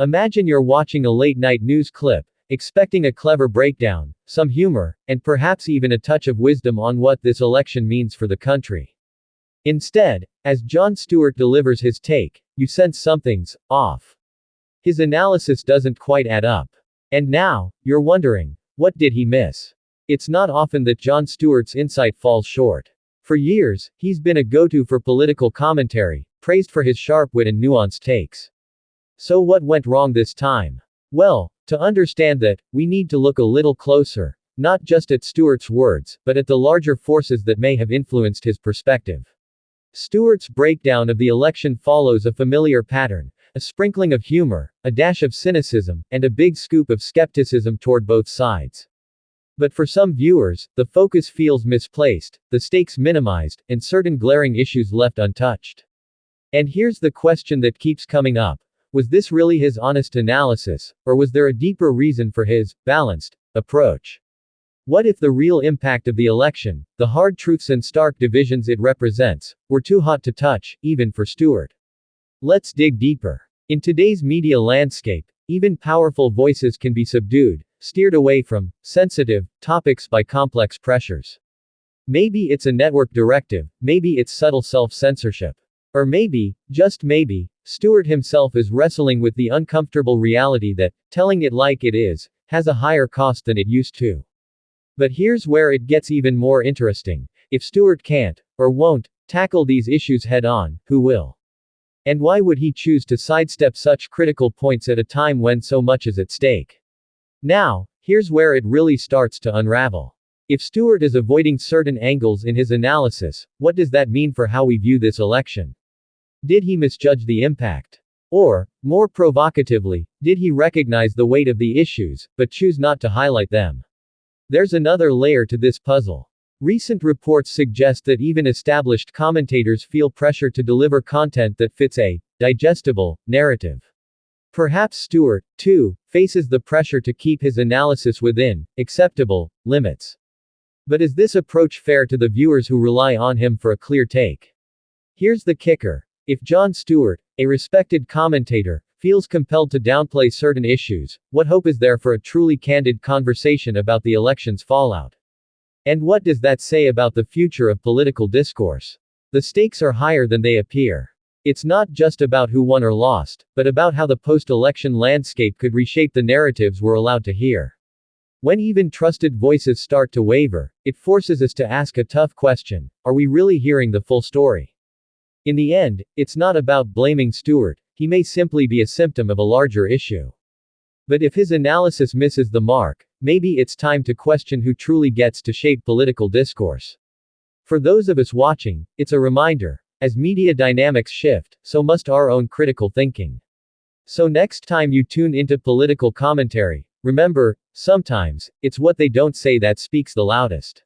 Imagine you're watching a late-night news clip, expecting a clever breakdown, some humor, and perhaps even a touch of wisdom on what this election means for the country. Instead, as Jon Stewart delivers his take, you sense something's off. His analysis doesn't quite add up. And now, you're wondering, what did he miss? It's not often that Jon Stewart's insight falls short. For years, he's been a go-to for political commentary, praised for his sharp wit and nuanced takes. So what went wrong this time? Well, to understand that, we need to look a little closer, not just at Stewart's words, but at the larger forces that may have influenced his perspective. Stewart's breakdown of the election follows a familiar pattern, a sprinkling of humor, a dash of cynicism, and a big scoop of skepticism toward both sides. But for some viewers, the focus feels misplaced, the stakes minimized, and certain glaring issues left untouched. And here's the question that keeps coming up. Was this really his honest analysis, or was there a deeper reason for his balanced approach? What if the real impact of the election, the hard truths and stark divisions it represents, were too hot to touch, even for Stewart? Let's dig deeper. In today's media landscape, even powerful voices can be subdued, steered away from sensitive topics by complex pressures. Maybe it's a network directive, maybe it's subtle self-censorship. Or maybe, just maybe, Stewart himself is wrestling with the uncomfortable reality that, telling it like it is, has a higher cost than it used to. But here's where it gets even more interesting. If Stewart can't, or won't, tackle these issues head-on, who will? And why would he choose to sidestep such critical points at a time when so much is at stake? Now, here's where it really starts to unravel. If Stewart is avoiding certain angles in his analysis, what does that mean for how we view this election? Did he misjudge the impact? Or, more provocatively, did he recognize the weight of the issues, but choose not to highlight them? There's another layer to this puzzle. Recent reports suggest that even established commentators feel pressure to deliver content that fits a digestible narrative. Perhaps Stewart, too, faces the pressure to keep his analysis within acceptable limits. But is this approach fair to the viewers who rely on him for a clear take? Here's the kicker. If Jon Stewart, a respected commentator, feels compelled to downplay certain issues, what hope is there for a truly candid conversation about the election's fallout? And what does that say about the future of political discourse? The stakes are higher than they appear. It's not just about who won or lost, but about how the post-election landscape could reshape the narratives we're allowed to hear. When even trusted voices start to waver, it forces us to ask a tough question: are we really hearing the full story? In the end, it's not about blaming Stewart, he may simply be a symptom of a larger issue. But if his analysis misses the mark, maybe it's time to question who truly gets to shape political discourse. For those of us watching, it's a reminder. As media dynamics shift, so must our own critical thinking. So next time you tune into political commentary, remember, sometimes, it's what they don't say that speaks the loudest.